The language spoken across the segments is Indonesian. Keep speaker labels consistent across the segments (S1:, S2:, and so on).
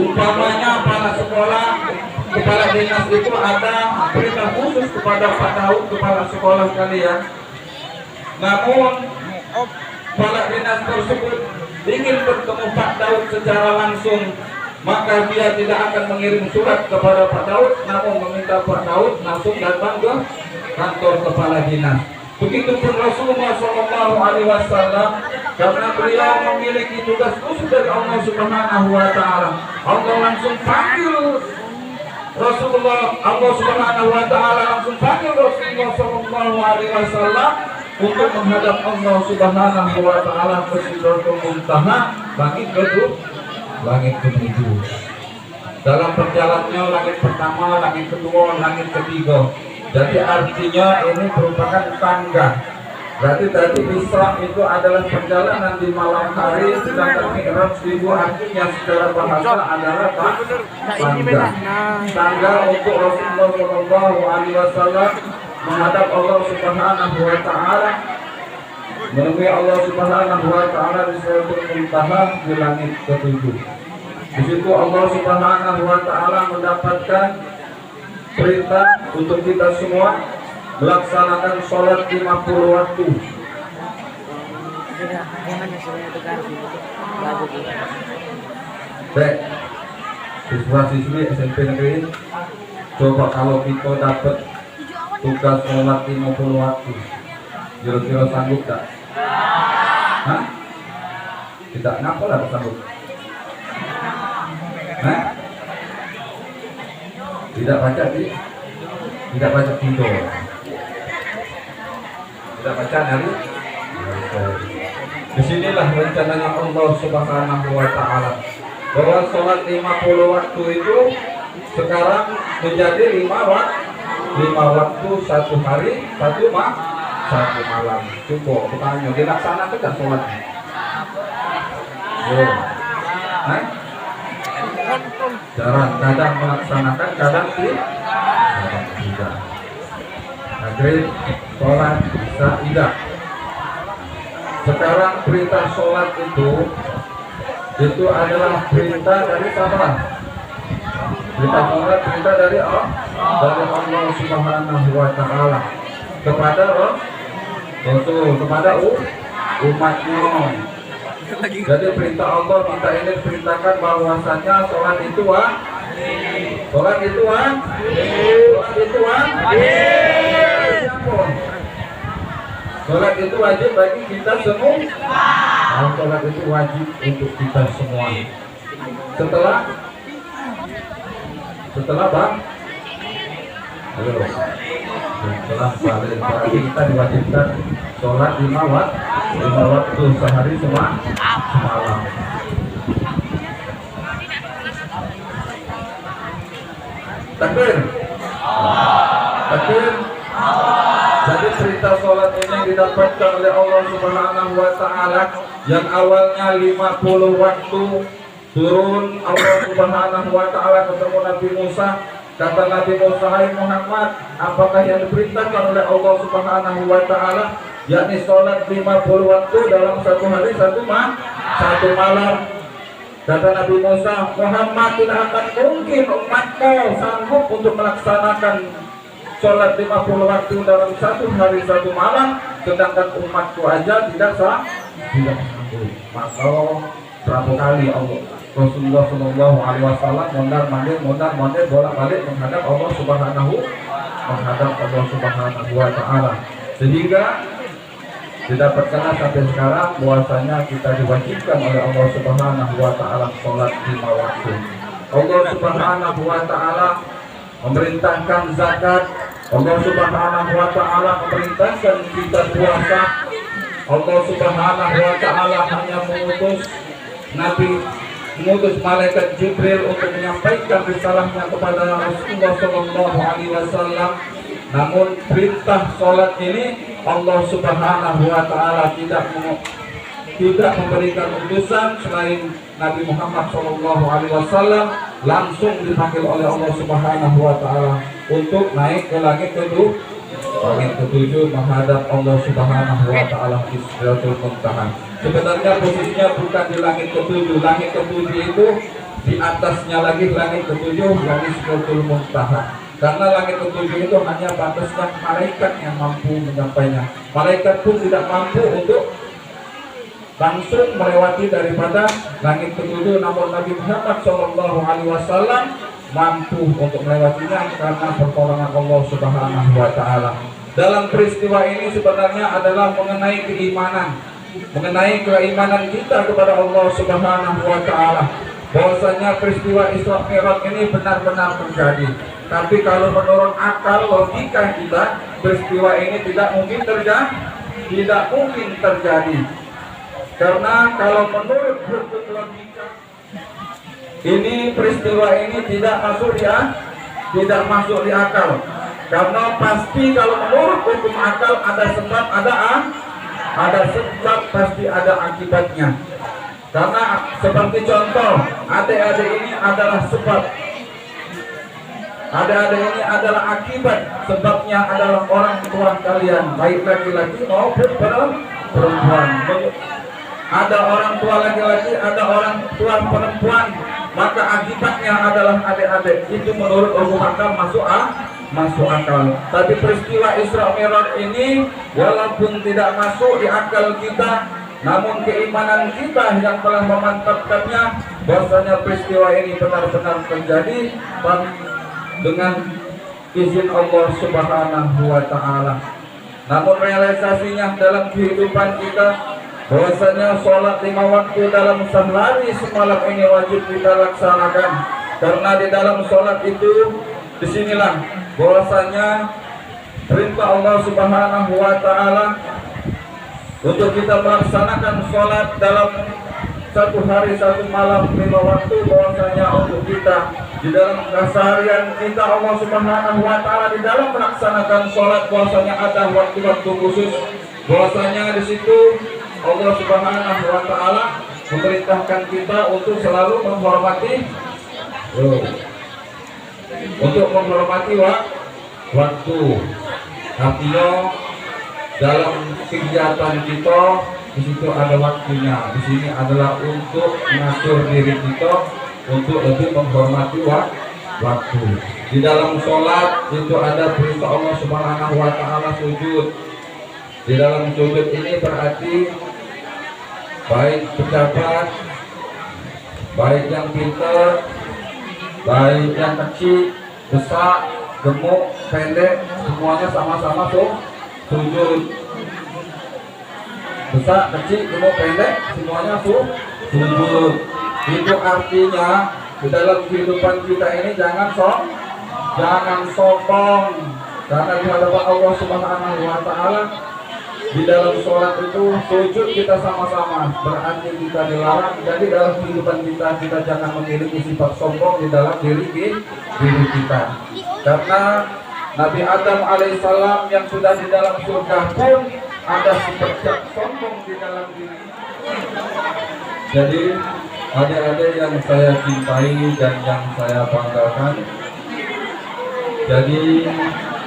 S1: Umpamanya para sekolah, kepala dinas itu ada perintah khusus kepada Pak Daud, kepala sekolah kalian. Namun kepala dinas tersebut ingin bertemu Pak Daud secara langsung, maka dia tidak akan mengirim surat kepada Pak Daud, namun meminta Pak Daud langsung datang ke kantor kepala dinas. Begitupun Rasulullah SAW, karena beliau memiliki tugas khusus dari Allah Subhanahu wa Ta'ala, Allah langsung panggil Rasulullah, Allah Subhanahu wa Ta'ala langsung panggil Rasulullah SAW untuk menghadap Allah Subhanahu wa Ta'ala ke Sidratul Muntaha, langit ketujuh. Dalam perjalanannya langit pertama, langit kedua, langit ketiga. Jadi artinya ini merupakan tangga. Berarti tadi Isra itu adalah perjalanan di malam hari, sedangkan Mi'raj itu artinya secara bahasa adalah tangga. Tangga untuk Rasulullah SAW menghadap Allah Subhanahu wa Ta'ala, menemui Allah Subhanahu wa Ta'ala di Sidratul Muntaha di langit ketujuh. Di situ Allah Subhanahu wa Ta'ala mendapatkan perintah untuk kita semua melaksanakan sholat 50 waktu. Baik, siswa-siswi SMP negeri, coba kalau kita dapat tugas sholat 50 waktu, kira-kira sanggup tak? Hah? Tidak, kenapa lah sanggup? Hah? Tidak baca tidur, tidak baca dari. Disinilah rencananya Allah Subhanahu wa Ta'ala, bahwa sholat 50 waktu itu sekarang menjadi 5 waktu, 1 hari, 1 malam. Cukup, bertanya dilaksanakan kan sholatnya? Kadang melaksanakan, kadang tidak. Maghrib, sholat, bisa tidak. Sekarang perintah sholat itu adalah perintah dari siapa? Perintah sholat, perintah dari Allah Subhanahu wa Ta'ala kepada Rasul, kepada umatnya. Jadi perintah Allah kita ini perintahkan bahwasanya sholat itu sholat itu wajib bagi kita semua. Sholat itu wajib untuk kita semua. Setelah balik kita diwajibkan sholat 5 waktu sehari semalam. Takbir. Jadi perintah sholat ini didapatkan oleh Allah Subhanahu wa Ta'ala, yang awalnya 50 waktu turun Allah Subhanahu wa Ta'ala ketemu Nabi Musa. Kata Nabi Musa, hai Muhammad, apakah yang diperintahkan oleh Allah Subhanahu wa Ta'ala, yakni sholat 50 waktu dalam 1 hari 1 malam. Kata Nabi Musa, Muhammad, tidak akan mungkin umatmu sanggup untuk melaksanakan sholat 50 waktu dalam 1 hari 1 malam, sedangkan umatku aja tidak sanggup. Maka berapa kali Rasulullah SAW mondar-mandir bolak-balik menghadap Allah Subhanahu wa Ta'ala, sehingga didapatkan sampai sekarang bahwasanya kita diwajibkan oleh Allah Subhanahu wa Ta'ala sholat 5 waktu. Allah Subhanahu wa Ta'ala memerintahkan zakat, Allah Subhanahu wa Ta'ala memerintahkan kita puasa. Allah Subhanahu wa Ta'ala hanya mengutus malaikat Jibril untuk menyampaikan risalahnya kepada Rasulullah SAW. Namun perintah sholat ini Allah Subhanahu wa Ta'ala tidak memberikan utusan selain Nabi Muhammad SAW, langsung dipanggil oleh Allah Subhanahu wa Ta'ala untuk naik ke langit ketujuh menghadap Allah Subhanahu wa Ta'ala di Sidratul Muntaha. Sebenarnya posisinya bukan di langit ketujuh. Langit ketujuh itu di atasnya lagi langit ketujuh, langit Sidratul Muntaha. Karena langit ketujuh itu hanya batasnya malaikat yang mampu menyapainya. Malaikat pun tidak mampu untuk langsung melewati daripada langit ketujuh, namun Nabi Muhammad SAW mampu untuk melewatinya karena pertolongan Allah Subhanahu wa Ta'ala. Dalam peristiwa ini sebenarnya adalah mengenai keimanan kita kepada Allah Subhanahu wa Ta'ala. Bahwasanya peristiwa Isra Mi'raj ini benar-benar terjadi. Tapi kalau menurut akal logika kita, peristiwa ini tidak mungkin terjadi. Karena kalau menurut hukum logika, ini peristiwa ini tidak masuk di akal. Karena pasti kalau menurut hukum akal ada sebab, pasti ada akibatnya. Karena seperti contoh, adik-adik ini adalah sebab, adik-adik ini adalah akibat, sebabnya adalah orang tua kalian, baik laki-laki maupun perempuan. Ada orang tua laki-laki, ada orang tua perempuan, maka akibatnya adalah adik-adik. Itu menurut hukum akal masuk akal. Tapi peristiwa Isra Mi'raj ini walaupun tidak masuk di akal kita, namun keimanan kita yang telah memantapkannya bahwasanya peristiwa ini benar-benar terjadi dengan izin Allah Subhanahu wa Ta'ala. Namun realisasinya dalam kehidupan kita bahwasanya sholat 5 waktu dalam sehari semalam ini wajib kita laksanakan. Karena di dalam sholat itu disinilah bahwasanya perintah Allah Subhanahu wa Ta'ala untuk kita melaksanakan sholat dalam 1 hari 1 malam 5 waktu, bahwasanya untuk kita di dalam keseharian kita Allah Subhanahu wa Ta'ala di dalam melaksanakan sholat bahwasanya ada waktu-waktu khusus, bahwasanya di situ Allah Subhanahu wa Ta'ala memerintahkan kita untuk selalu menghormati waktu. Artinya dalam kegiatan kita di situ ada waktunya. Di sini adalah untuk mengatur diri kita untuk lebih menghormati waktu. Di dalam sholat itu ada perintah Allah Subhanahu wa Ta'ala sujud. Di dalam sujud ini berarti baik pejabat, baik yang pintar, baik yang kecil, besar, gemuk, pendek, semuanya sama-sama sujud. Besar, kecil, gemuk, pendek, semuanya sujud. Itu artinya di dalam kehidupan kita ini jangan sombong. Karena di hadapan Allah Subhanahu wa Ta'ala di dalam sholat itu sujud kita sama-sama, berarti kita dilarang. Jadi dalam kehidupan kita jangan memiliki sifat sombong di dalam diri kita. Karena Nabi Adam alaihissalam yang sudah di dalam surga pun ada sifat sombong di dalam diri. Jadi adik-adik yang saya cintai dan yang saya banggakan, jadi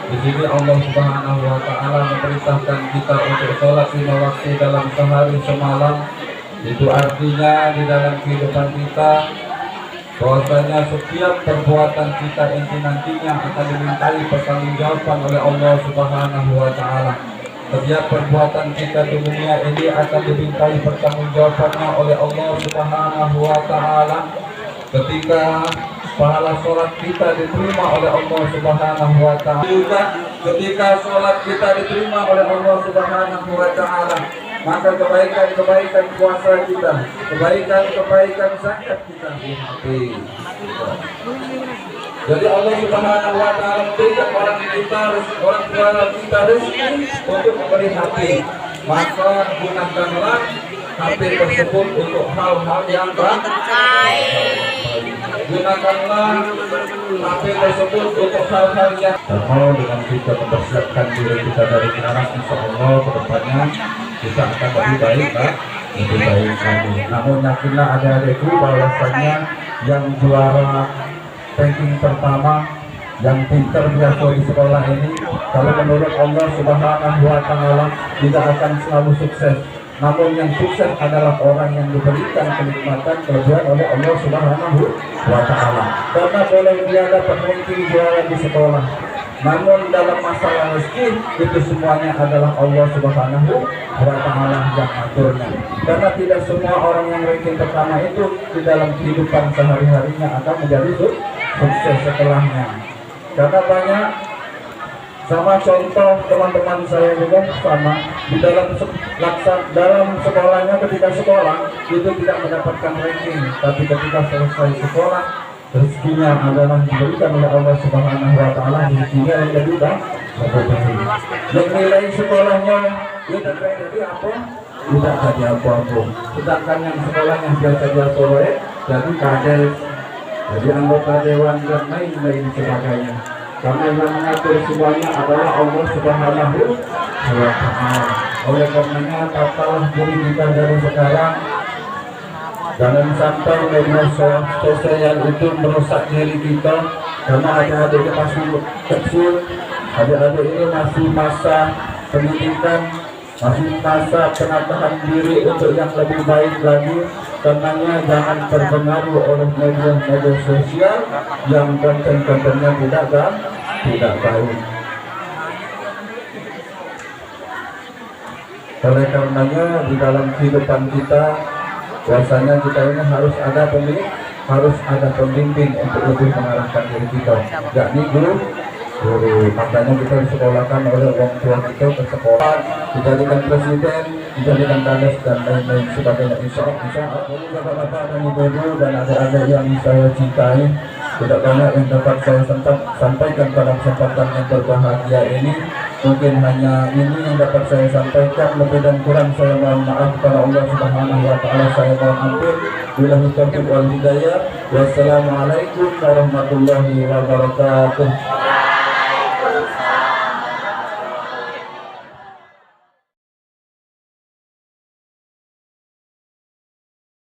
S1: di sini Allah Subhanahu wa Ta'ala memerintahkan kita untuk sholat 5 waktu dalam sehari semalam. Itu artinya di dalam kehidupan kita bahwasanya setiap perbuatan kita ini nantinya akan dimintai pertanggungjawaban oleh Allah Subhanahu wa Ta'ala. Setiap perbuatan kita di dunia ini akan dimintai pertanggungjawabannya oleh Allah Subhanahu wa Ta'ala. Ketika pahala sholat kita diterima oleh Allah Subhanahu wa Ta'ala, juga ketika sholat kita diterima oleh Allah Subhanahu wa Ta'ala, maka kebaikan puasa kita, kebaikan zakat kita dimaafkan. Jadi Allah Subhanahu wa Ta'ala memberikan orang tua kita rezeki untuk memberi hati, maka gunakanlah hati tersebut untuk hal-hal yang baik. Gunakanlah hati tersebut untuk hal-hal yang mau dengan kita mempersiapkan diri kita dari sekarang, insya Allah kedepannya kita akan lebih baik lagi. Namun yakinlah adik-adikku bahwasanya yang juara ranking pertama, yang pintar biasa di sekolah ini, kalau menurut Allah Subhanahu wa Ta'ala tidak akan selalu sukses. namun yang sukses adalah orang yang diberikan kenikmatan kelebihan oleh Allah Subhanahu wa Ta'ala. Karena boleh dia dapat ranking juara di sekolah, namun dalam masalah rezeki itu semuanya adalah Allah Subhanahu wa Ta'ala yang aturnya. Karena tidak semua orang yang ranking pertama itu di dalam kehidupan sehari-harinya akan menjadi sukses setelahnya. Karena banyak, sama contoh teman-teman saya juga sama di dalam sekolahnya, ketika sekolah itu tidak mendapatkan ranking, tapi ketika selesai sekolah rezekinya adalah diberikan oleh Allah Subhanahu wa Ta'ala, rezekinya yang lebih baik. Yang nilai sekolahnya tidak jadi apa? Tidak jadi apa-apa. Sedangkan yang sekolahnya biasa-biasa soleh jadi kades, jadi anggota dewan dan lain-lain sebagainya. Karena yang mengatur semuanya adalah Allah Subhanahu wa Ta'ala. Oleh karenanya tatalah diri kita dari sekarang, jangan sampai media sosial itu merusak diri kita. Karena adik-adik masih kecil, adik-adik ini masih masa pendidikan, masih masa penataan diri untuk yang lebih baik lagi. Karenanya jangan terpengaruh oleh media sosial yang konten-kontennya tidak baik. Oleh karenanya di dalam kehidupan kita, biasanya kita ini harus ada pembimbing untuk lebih mengarahkan diri kita, yakni guru. Makanya kita disekolahkan oleh orang tua kita ke sekolah, dijadikan presiden, dijadikan kades dan lain-lain sebagainya. Insya Allah, bapak-bapak dan ibu-ibu dan adik-adik yang saya cintai, tidak banyak yang dapat saya sampaikan pada kesempatan yang berbahagia ini. Mungkin hanya ini yang dapat saya sampaikan. Lebih dan kurang saya mohon maaf kepada Allah Subhanahu wa Ta'ala. Saya mohon ampun. Billahi taufiq wal hidayah. Wassalamualaikum warahmatullahi wabarakatuh.